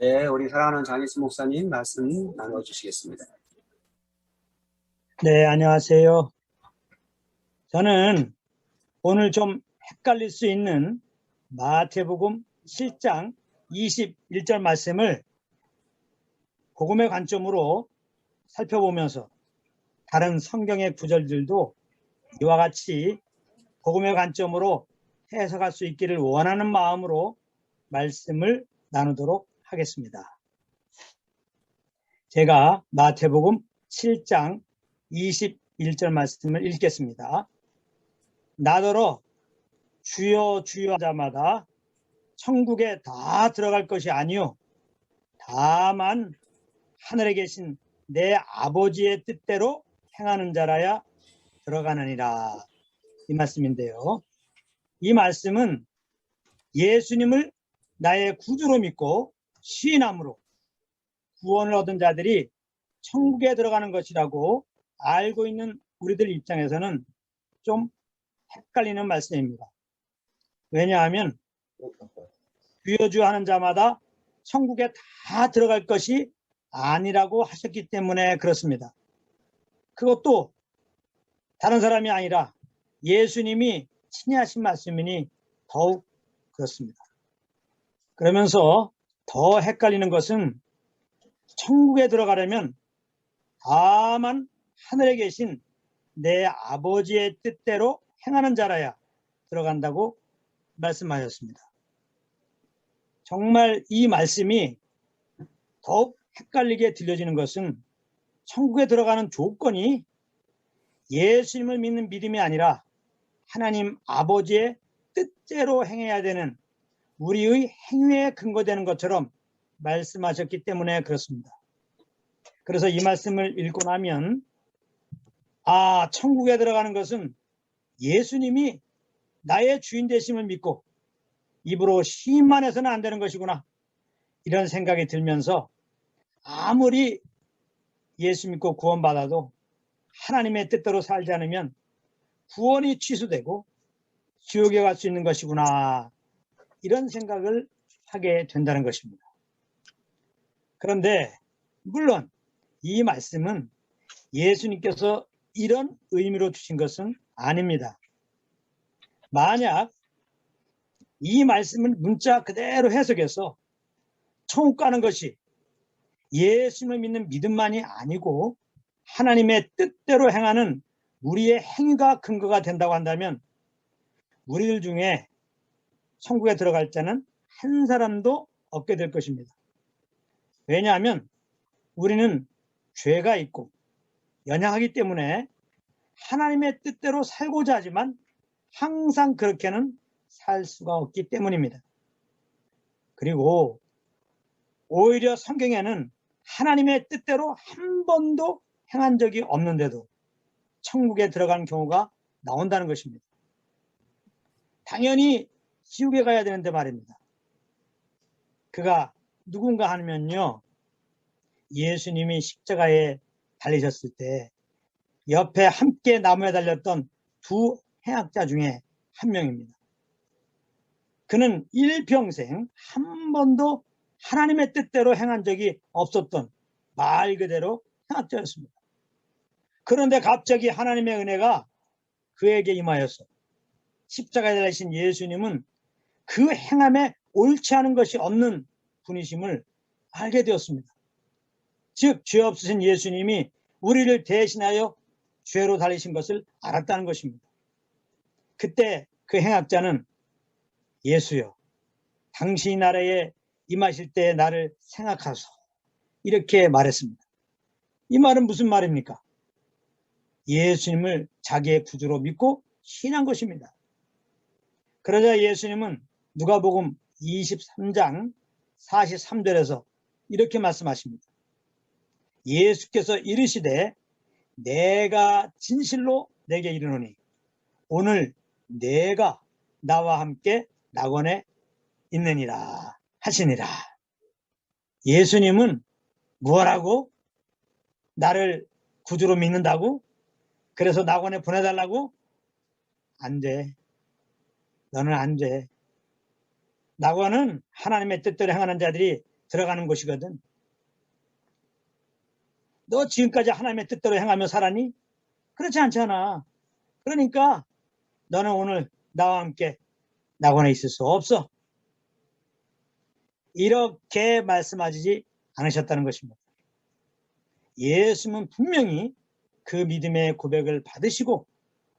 네, 우리 사랑하는 장희수 목사님 말씀 나눠주시겠습니다. 네, 안녕하세요. 저는 오늘 좀 헷갈릴 수 있는 마태복음 7장 21절 말씀을 복음의 관점으로 살펴보면서 다른 성경의 구절들도 이와 같이 복음의 관점으로 해석할 수 있기를 원하는 마음으로 말씀을 나누도록 하겠습니다. 제가 마태복음 7장 21절 말씀을 읽겠습니다. 나더러 주여 주여 자마다 천국에 다 들어갈 것이 아니요 다만 하늘에 계신 내 아버지의 뜻대로 행하는 자라야 들어가느니라. 이 말씀인데요. 이 말씀은 예수님을 나의 구주로 믿고 시인함으로 구원을 얻은 자들이 천국에 들어가는 것이라고 알고 있는 우리들 입장에서는 좀 헷갈리는 말씀입니다. 왜냐하면 주여 주여 하는 자마다 천국에 다 들어갈 것이 아니라고 하셨기 때문에 그렇습니다. 그것도 다른 사람이 아니라 예수님이 친히 하신 말씀이니 더욱 그렇습니다. 그러면서 더 헷갈리는 것은 천국에 들어가려면 다만 하늘에 계신 내 아버지의 뜻대로 행하는 자라야 들어간다고 말씀하셨습니다. 정말 이 말씀이 더욱 헷갈리게 들려지는 것은 천국에 들어가는 조건이 예수님을 믿는 믿음이 아니라 하나님 아버지의 뜻대로 행해야 되는 우리의 행위에 근거되는 것처럼 말씀하셨기 때문에 그렇습니다. 그래서 이 말씀을 읽고 나면 천국에 들어가는 것은 예수님이 나의 주인 되심을 믿고 입으로 시인만 해서는 안 되는 것이구나, 이런 생각이 들면서 아무리 예수 믿고 구원받아도 하나님의 뜻대로 살지 않으면 구원이 취소되고 지옥에 갈 수 있는 것이구나, 이런 생각을 하게 된다는 것입니다. 그런데 물론 이 말씀은 예수님께서 이런 의미로 주신 것은 아닙니다. 만약 이 말씀을 문자 그대로 해석해서 천국 가는 것이 예수님을 믿는 믿음만이 아니고 하나님의 뜻대로 행하는 우리의 행위가 근거가 된다고 한다면 우리들 중에 천국에 들어갈 자는 한 사람도 없게 될 것입니다. 왜냐하면 우리는 죄가 있고 연약하기 때문에 하나님의 뜻대로 살고자 하지만 항상 그렇게는 살 수가 없기 때문입니다. 그리고 오히려 성경에는 하나님의 뜻대로 한 번도 행한 적이 없는데도 천국에 들어가는 경우가 나온다는 것입니다. 당연히 지옥에 가야 되는데 말입니다. 그가 누군가 하면요, 예수님이 십자가에 달리셨을 때 옆에 함께 나무에 달렸던 두 행악자 중에 한 명입니다. 그는 일평생 한 번도 하나님의 뜻대로 행한 적이 없었던 말 그대로 행악자였습니다. 그런데 갑자기 하나님의 은혜가 그에게 임하여서 십자가에 달리신 예수님은 그 행함에 옳지 않은 것이 없는 분이심을 알게 되었습니다. 즉 죄 없으신 예수님이 우리를 대신하여 죄로 달리신 것을 알았다는 것입니다. 그때 그 행악자는 예수여, 당신이 나라에 임하실 때 나를 생각하소, 이렇게 말했습니다. 이 말은 무슨 말입니까? 예수님을 자기의 구주로 믿고 신한 것입니다. 그러자 예수님은 누가복음 23장 43절에서 이렇게 말씀하십니다. 예수께서 이르시되 내가 진실로 내게 이르노니 오늘 내가 나와 함께 낙원에 있느니라 하시니라. 예수님은 뭐라고? 나를 구주로 믿는다고? 그래서 낙원에 보내달라고? 안 돼. 너는 안 돼. 낙원은 하나님의 뜻대로 행하는 자들이 들어가는 것이거든. 너 지금까지 하나님의 뜻대로 행하며 살았니? 그렇지 않잖아. 그러니까 너는 오늘 나와 함께 낙원에 있을 수 없어. 이렇게 말씀하시지 않으셨다는 것입니다. 예수님은 분명히 그 믿음의 고백을 받으시고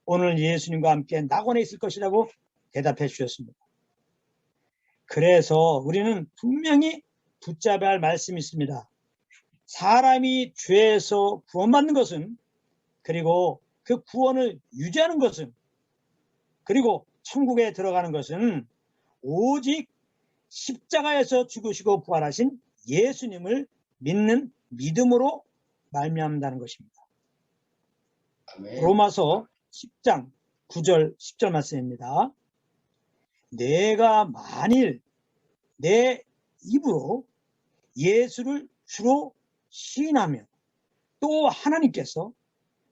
오늘 예수님과 함께 낙원에 있을 것이라고 대답해 주셨습니다. 그래서 우리는 분명히 붙잡아야 할 말씀이 있습니다. 사람이 죄에서 구원받는 것은, 그리고 그 구원을 유지하는 것은, 그리고 천국에 들어가는 것은 오직 십자가에서 죽으시고 부활하신 예수님을 믿는 믿음으로 말미암는다는 것입니다. 아멘. 로마서 10장 9절 10절 말씀입니다. 내가 만일 내 입으로 예수를 주로 시인하며 또 하나님께서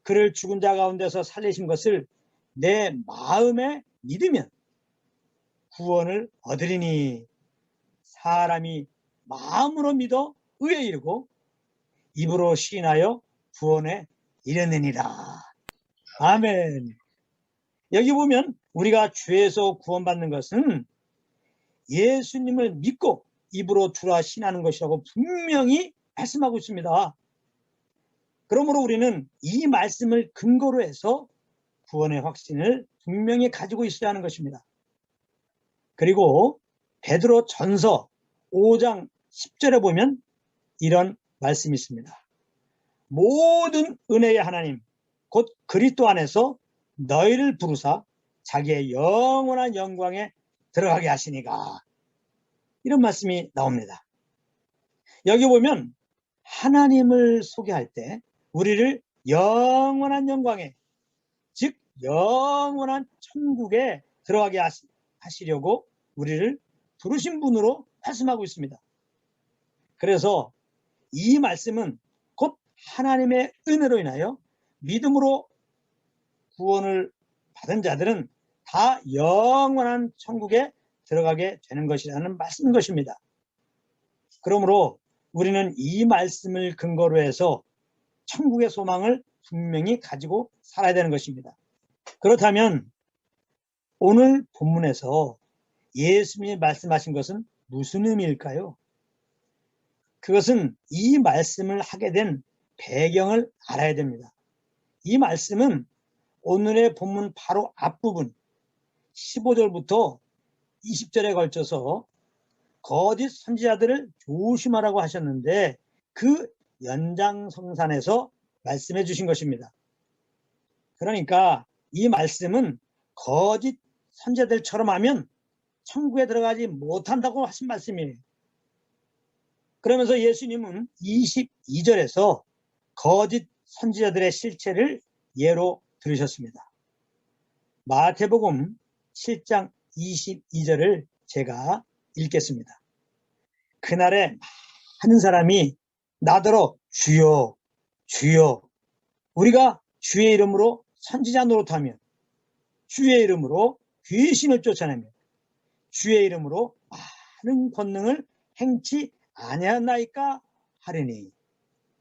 그를 죽은 자 가운데서 살리신 것을 내 마음에 믿으면 구원을 얻으리니 사람이 마음으로 믿어 의에 이르고 입으로 시인하여 구원에 이르느니라. 아멘. 여기 보면 우리가 죄에서 구원받는 것은 예수님을 믿고 입으로 주라 시인하는 것이라고 분명히 말씀하고 있습니다. 그러므로 우리는 이 말씀을 근거로 해서 구원의 확신을 분명히 가지고 있어야 하는 것입니다. 그리고 베드로 전서 5장 10절에 보면 이런 말씀이 있습니다. 모든 은혜의 하나님 곧 그리스도 안에서 너희를 부르사 자기의 영원한 영광에 들어가게 하시니가. 이런 말씀이 나옵니다. 여기 보면 하나님을 소개할 때 우리를 영원한 영광에, 즉 영원한 천국에 들어가게 하시려고 우리를 부르신 분으로 말씀하고 있습니다. 그래서 이 말씀은 곧 하나님의 은혜로 인하여 믿음으로 구원을 받은 자들은 다 영원한 천국에 들어가게 되는 것이라는 말씀인 것입니다. 그러므로 우리는 이 말씀을 근거로 해서 천국의 소망을 분명히 가지고 살아야 되는 것입니다. 그렇다면 오늘 본문에서 예수님이 말씀하신 것은 무슨 의미일까요? 그것은 이 말씀을 하게 된 배경을 알아야 됩니다. 이 말씀은 오늘의 본문 바로 앞부분 15절부터 20절에 걸쳐서 거짓 선지자들을 조심하라고 하셨는데 그 연장성산에서 말씀해 주신 것입니다. 그러니까 이 말씀은 거짓 선지자들처럼 하면 천국에 들어가지 못한다고 하신 말씀이에요. 그러면서 예수님은 22절에서 거짓 선지자들의 실체를 예로 들으셨습니다. 마태복음 7장 22절을 제가 읽겠습니다. 그날에 많은 사람이 나더러 주여 주여 우리가 주의 이름으로 선지자 노릇하며 주의 이름으로 귀신을 쫓아내며 주의 이름으로 많은 권능을 행치 아니하나이까 하리니,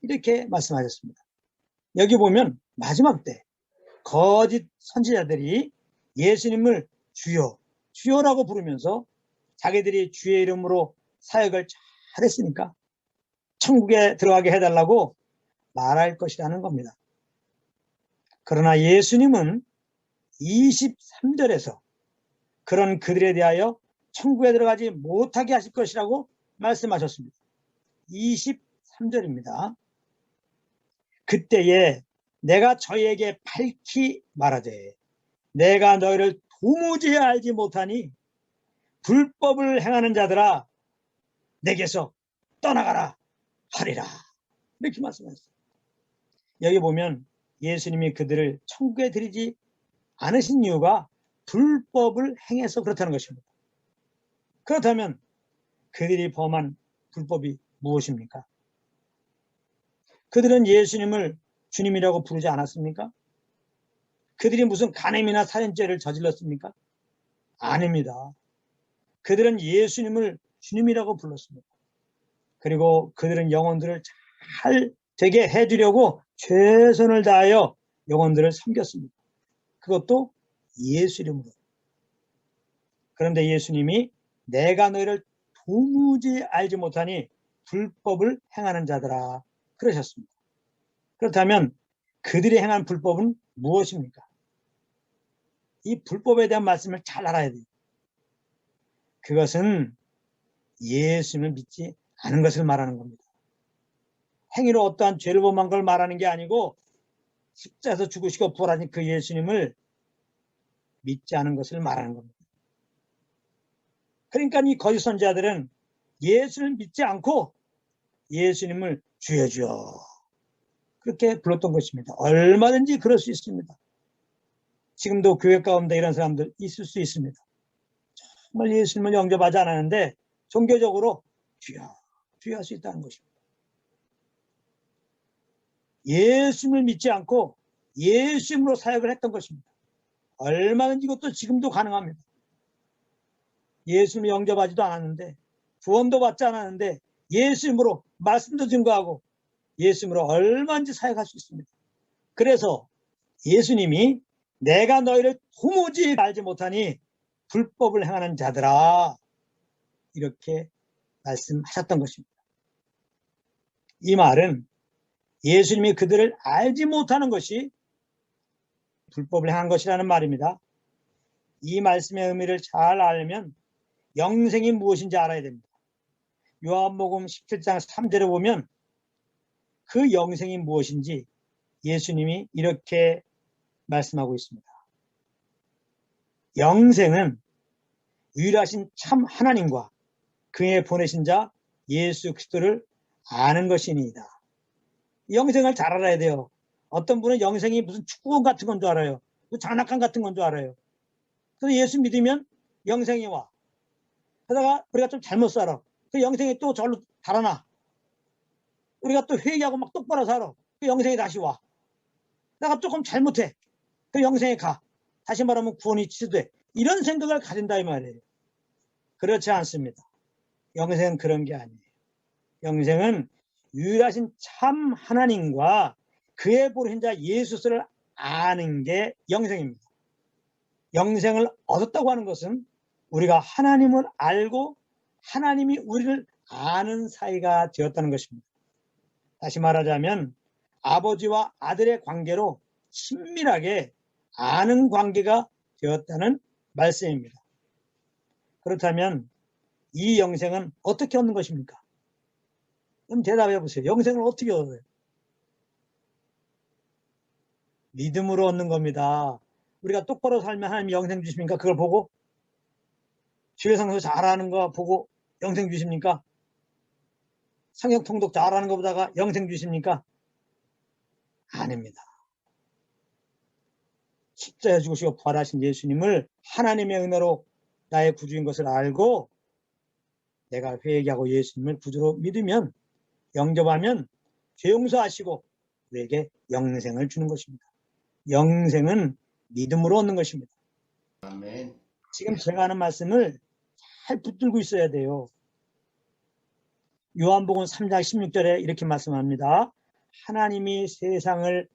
이렇게 말씀하셨습니다. 여기 보면 마지막 때 거짓 선지자들이 예수님을 주여 주여라고 부르면서 자기들이 주의 이름으로 사역을 잘했으니까 천국에 들어가게 해달라고 말할 것이라는 겁니다. 그러나 예수님은 23절에서 그런 그들에 대하여 천국에 들어가지 못하게 하실 것이라고 말씀하셨습니다. 23절입니다. 그때에 내가 저희에게 밝히 말하되 내가 너희를 도무지 알지 못하니 불법을 행하는 자들아 내게서 떠나가라 하리라, 이렇게 말씀하셨어요. 여기 보면 예수님이 그들을 천국에 들이지 않으신 이유가 불법을 행해서 그렇다는 것입니다. 그렇다면 그들이 범한 불법이 무엇입니까? 그들은 예수님을 주님이라고 부르지 않았습니까? 그들이 무슨 간음이나 살인죄를 저질렀습니까? 아닙니다. 그들은 예수님을 주님이라고 불렀습니다. 그리고 그들은 영혼들을 잘 되게 해주려고 최선을 다하여 영혼들을 섬겼습니다. 그것도 예수 이름으로. 그런데 예수님이 내가 너희를 도무지 알지 못하니 불법을 행하는 자들아 그러셨습니다. 그렇다면 그들이 행한 불법은 무엇입니까? 이 불법에 대한 말씀을 잘 알아야 돼요. 그것은 예수님을 믿지 않은 것을 말하는 겁니다. 행위로 어떠한 죄를 범한 걸 말하는 게 아니고 십자가에서 죽으시고 부활하신 그 예수님을 믿지 않은 것을 말하는 겁니다. 그러니까 이 거짓 선지자들은 예수를 믿지 않고 예수님을 주여 주여 그렇게 불렀던 것입니다. 얼마든지 그럴 수 있습니다. 지금도 교회 가운데 이런 사람들 있을 수 있습니다. 정말 예수님을 영접하지 않았는데 종교적으로 주여 주여 할 수 있다는 것입니다. 예수님을 믿지 않고 예수님으로 사역을 했던 것입니다. 얼마든지 이것도 지금도 가능합니다. 예수님을 영접하지도 않았는데 구원도 받지 않았는데 예수님으로 말씀도 증거하고 예수님으로 얼마든지 사역할 수 있습니다. 그래서 예수님이 내가 너희를 도무지 알지 못하니 불법을 행하는 자들아 이렇게 말씀하셨던 것입니다. 이 말은 예수님이 그들을 알지 못하는 것이 불법을 행한 것이라는 말입니다. 이 말씀의 의미를 잘 알면 영생이 무엇인지 알아야 됩니다. 요한복음 17장 3절에 보면 그 영생이 무엇인지 예수님이 이렇게 말씀하고 있습니다. 영생은 유일하신 참 하나님과 그의 보내신 자 예수 그리스도를 아는 것이니이다. 영생을 잘 알아야 돼요. 어떤 분은 영생이 무슨 축구공 같은 건 줄 알아요. 장난감 같은 건 줄 알아요. 그래서 예수 믿으면 영생이 와. 그러다가 우리가 좀 잘못 살아. 그 영생이 또 절로 달아나. 우리가 또 회개하고 막 똑바로 살아. 그 영생이 다시 와. 내가 조금 잘못해. 그 영생에 가. 다시 말하면 구원이 취소돼. 이런 생각을 가진다 이 말이에요. 그렇지 않습니다. 영생은 그런 게 아니에요. 영생은 유일하신 참 하나님과 그의 보내신 자 예수를 아는 게 영생입니다. 영생을 얻었다고 하는 것은 우리가 하나님을 알고 하나님이 우리를 아는 사이가 되었다는 것입니다. 다시 말하자면 아버지와 아들의 관계로 친밀하게 아는 관계가 되었다는 말씀입니다. 그렇다면 이 영생은 어떻게 얻는 것입니까? 그럼 대답해 보세요. 영생을 어떻게 얻어요? 믿음으로 얻는 겁니다. 우리가 똑바로 살면 하나님이 영생 주십니까? 그걸 보고? 주일 성수 잘하는 거 보고 영생 주십니까? 성경 통독 잘하는 것보다가 영생 주십니까? 아닙니다. 십자가에 죽으시고 부활하신 예수님을 하나님의 은혜로 나의 구주인 것을 알고 내가 회개하고 예수님을 구주로 믿으면 영접하면 죄 용서하시고 우리에게 영생을 주는 것입니다. 영생은 믿음으로 얻는 것입니다. 아멘. 지금 제가 하는 말씀을 잘 붙들고 있어야 돼요. 요한복음 3장 16절에 이렇게 말씀합니다. 하나님이 세상을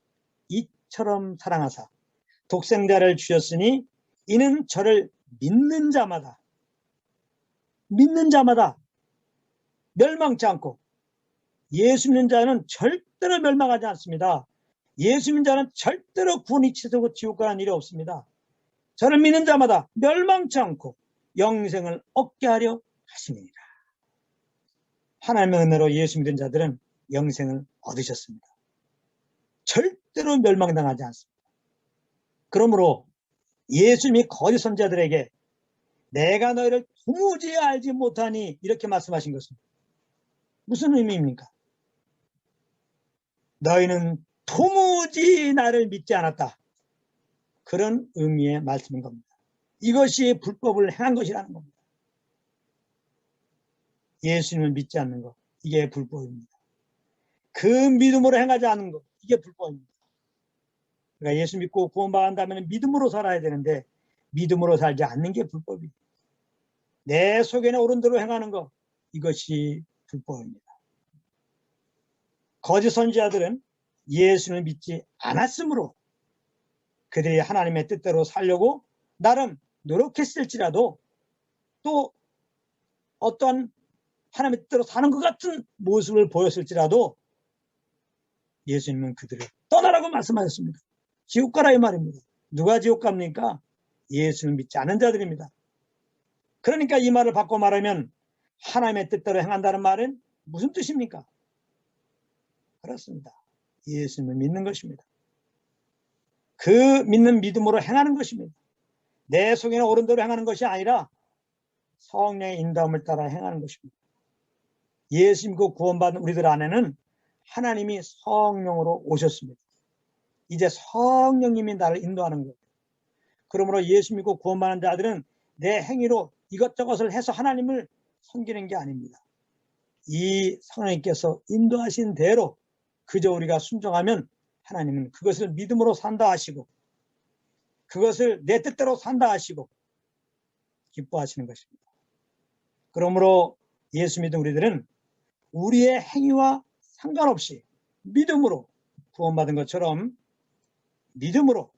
이처럼 사랑하사 독생자를 주셨으니 이는 저를 믿는 자마다 멸망치 않고 예수 믿는 자는 절대로 멸망하지 않습니다. 예수 믿는 자는 절대로 구원이 취소되고 지옥 가는 일이 없습니다. 저를 믿는 자마다 멸망치 않고 영생을 얻게 하려 하심이니라. 하나님의 은혜로 예수 믿는 자들은 영생을 얻으셨습니다. 절대로 멸망당하지 않습니다. 그러므로 예수님이 거짓 선지자들에게 내가 너희를 도무지 알지 못하니 이렇게 말씀하신 것은 무슨 의미입니까? 너희는 도무지 나를 믿지 않았다. 그런 의미의 말씀인 겁니다. 이것이 불법을 행한 것이라는 겁니다. 예수님을 믿지 않는 것, 이게 불법입니다. 그 믿음으로 행하지 않는 것, 이게 불법입니다. 그러니까 예수 믿고 구원받는다면 믿음으로 살아야 되는데 믿음으로 살지 않는 게 불법이에요. 내 속에는 옳은 대로 행하는 것, 이것이 불법입니다. 거짓 선지자들은 예수를 믿지 않았으므로 그들이 하나님의 뜻대로 살려고 나름 노력했을지라도 또 어떤 하나님의 뜻대로 사는 것 같은 모습을 보였을지라도 예수님은 그들을 떠나라고 말씀하셨습니다. 지옥 가라 이 말입니다. 누가 지옥 갑니까? 예수를 믿지 않은 자들입니다. 그러니까 이 말을 바꿔 말하면 하나님의 뜻대로 행한다는 말은 무슨 뜻입니까? 그렇습니다. 예수님을 믿는 것입니다. 그 믿는 믿음으로 행하는 것입니다. 내 속에 있는 옳은 대로 행하는 것이 아니라 성령의 인도함을 따라 행하는 것입니다. 예수 믿고 구원받은 우리들 안에는 하나님이 성령으로 오셨습니다. 이제 성령님이 나를 인도하는 거예요. 그러므로 예수 믿고 구원받는 자들은 내 행위로 이것저것을 해서 하나님을 섬기는 게 아닙니다. 이 성령님께서 인도하신 대로 그저 우리가 순종하면 하나님은 그것을 믿음으로 산다 하시고 그것을 내 뜻대로 산다 하시고 기뻐하시는 것입니다. 그러므로 예수 믿은 우리들은 우리의 행위와 상관없이 믿음으로 구원받은 것처럼 믿음으로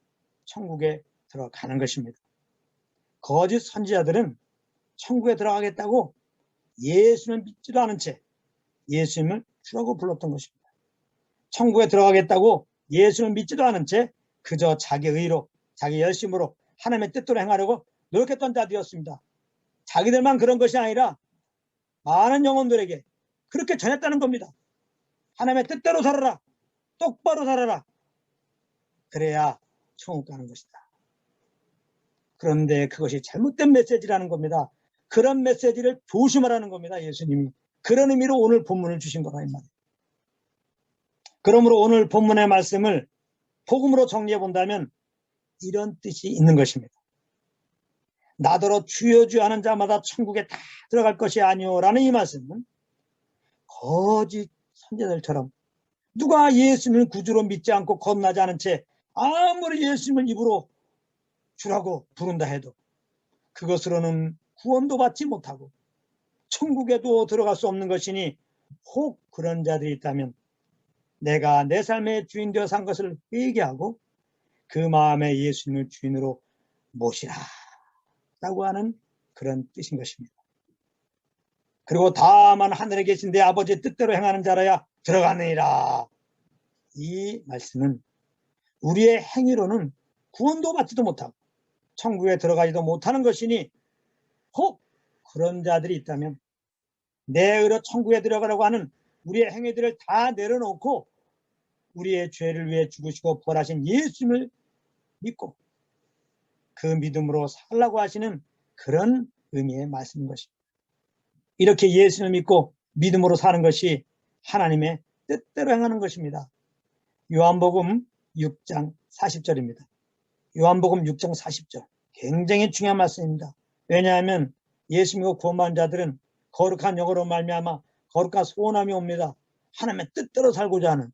천국에 들어가는 것입니다. 거짓 선지자들은 천국에 들어가겠다고 예수를 믿지도 않은 채 예수님을 주라고 불렀던 것입니다. 천국에 들어가겠다고 예수를 믿지도 않은 채 그저 자기 의로 자기 열심으로 하나님의 뜻대로 행하려고 노력했던 자들이었습니다. 자기들만 그런 것이 아니라 많은 영혼들에게 그렇게 전했다는 겁니다. 하나님의 뜻대로 살아라. 똑바로 살아라. 그래야 천국 가는 것이다. 그런데 그것이 잘못된 메시지라는 겁니다. 그런 메시지를 조심하라는 겁니다. 예수님이. 그런 의미로 오늘 본문을 주신 거라 이 말이에요. 그러므로 오늘 본문의 말씀을 복음으로 정리해 본다면 이런 뜻이 있는 것입니다. 나더러 주여 주여 하는 자마다 천국에 다 들어갈 것이 아니오라는 이 말씀은 거짓 선지자들처럼 누가 예수님을 구주로 믿지 않고 겁나지 않은 채 아무리 예수님을 입으로 주라고 부른다 해도 그것으로는 구원도 받지 못하고 천국에도 들어갈 수 없는 것이니 혹 그런 자들이 있다면 내가 내 삶의 주인 되어 산 것을 회개하고 그 마음에 예수님을 주인으로 모시라 라고 하는 그런 뜻인 것입니다. 그리고 다만 하늘에 계신 내 아버지의 뜻대로 행하는 자라야 들어가느니라. 이 말씀은 우리의 행위로는 구원도 받지도 못하고 천국에 들어가지도 못하는 것이니 혹 그런 자들이 있다면 내 의로 천국에 들어가려고 하는 우리의 행위들을 다 내려놓고 우리의 죄를 위해 죽으시고 부활하신 예수님을 믿고 그 믿음으로 살라고 하시는 그런 의미의 말씀인 것입니다. 이렇게 예수를 믿고 믿음으로 사는 것이 하나님의 뜻대로 행하는 것입니다. 요한복음 6장 40절입니다. 요한복음 6장 40절. 굉장히 중요한 말씀입니다. 왜냐하면 예수 믿고 구원받은 자들은 거룩한 영으로 말미암아 거룩한 소원함이 옵니다. 하나님의 뜻대로 살고자 하는.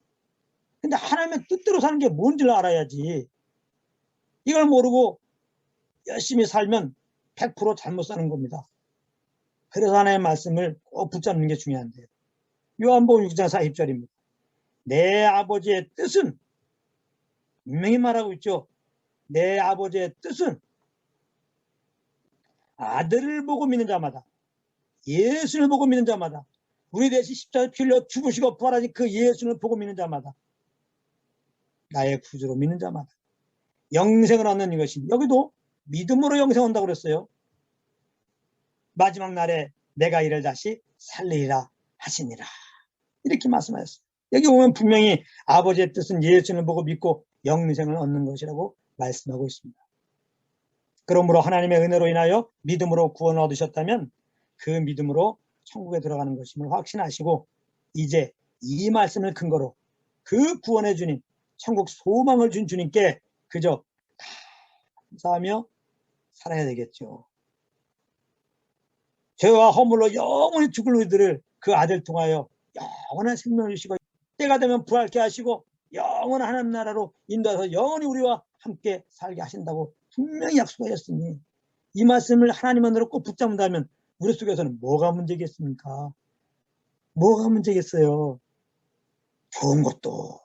근데 하나님의 뜻대로 사는 게 뭔지를 알아야지. 이걸 모르고 열심히 살면 100% 잘못 사는 겁니다. 그래서 하나님의 말씀을 꼭 붙잡는 게 중요한데요. 요한복음 6장 40절입니다. 내 아버지의 뜻은 분명히 말하고 있죠. 내 아버지의 뜻은 아들을 보고 믿는 자마다 예수를 보고 믿는 자마다 우리 대신 십자가에 피 흘려 죽으시고 부활하신 그 예수를 보고 믿는 자마다 나의 구주로 믿는 자마다 영생을 얻는 이것입니다. 여기도 믿음으로 영생 온다고 그랬어요. 마지막 날에 내가 이를 다시 살리리라 하시니라. 이렇게 말씀하셨어요. 여기 보면 분명히 아버지의 뜻은 예수를 보고 믿고 영생을 얻는 것이라고 말씀하고 있습니다. 그러므로 하나님의 은혜로 인하여 믿음으로 구원을 얻으셨다면 그 믿음으로 천국에 들어가는 것임을 확신하시고 이제 이 말씀을 근거로 그 구원의 주님, 천국 소망을 준 주님께 그저 감사하며 살아야 되겠죠. 죄와 허물로 영원히 죽을 우리들을 그 아들 통하여 영원한 생명을 주시고 때가 되면 부활케 하시고 영원한 하나님 나라로 인도해서 영원히 우리와 함께 살게 하신다고 분명히 약속하셨으니 이 말씀을 하나님 안으로 꼭 붙잡는다면 우리 속에서는 뭐가 문제겠습니까? 뭐가 문제겠어요? 좋은 것도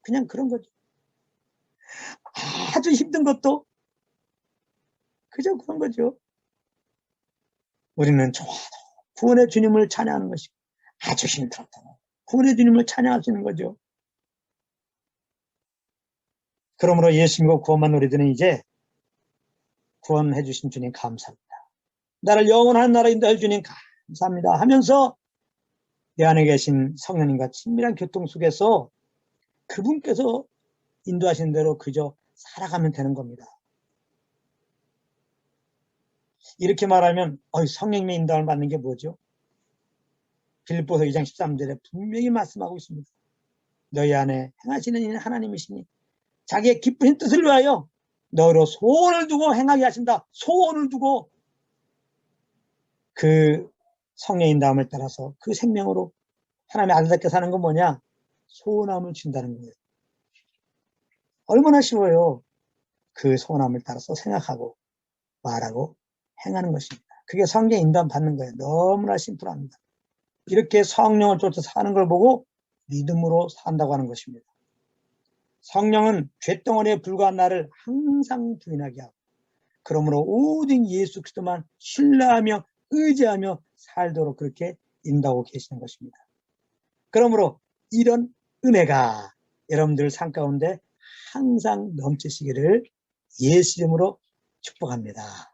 그냥 그런 거죠. 아주 힘든 것도 그저 그런 거죠. 우리는 좋아도 구원의 주님을 찬양하는 것이고 아주 힘들었다고 구원의 주님을 찬양할 수 있는 거죠. 그러므로 예수 믿고 구원만 우리들은 이제 구원해 주신 주님 감사합니다. 나를 영원한 나라에 인도해 주님 감사합니다 하면서 내 안에 계신 성령님과 친밀한 교통 속에서 그분께서 인도하신 대로 그저 살아가면 되는 겁니다. 이렇게 말하면 성령님의 인도를 받는 게 뭐죠? 빌립보서 2장 13절에 분명히 말씀하고 있습니다. 너희 안에 행하시는 이는 하나님이시니 자기의 기쁘신 뜻을 위하여 너희로 소원을 두고 행하게 하신다. 소원을 두고 그 성령의 인도함을 따라서 그 생명으로 하나님의 아들답게 사는 건 뭐냐? 소원함을 준다는 거예요. 얼마나 쉬워요. 그 소원함을 따라서 생각하고 말하고 행하는 것입니다. 그게 성령의 인도함 받는 거예요. 너무나 심플합니다. 이렇게 성령을 쫓아 사는 걸 보고 믿음으로 산다고 하는 것입니다. 성령은 쇳덩어리에 불과한 나를 항상 부인하게 하고 그러므로 오직 예수 그리스도만 신뢰하며 의지하며 살도록 그렇게 인도하고 계시는 것입니다. 그러므로 이런 은혜가 여러분들 삶 가운데 항상 넘치시기를 예수 이름으로 축복합니다.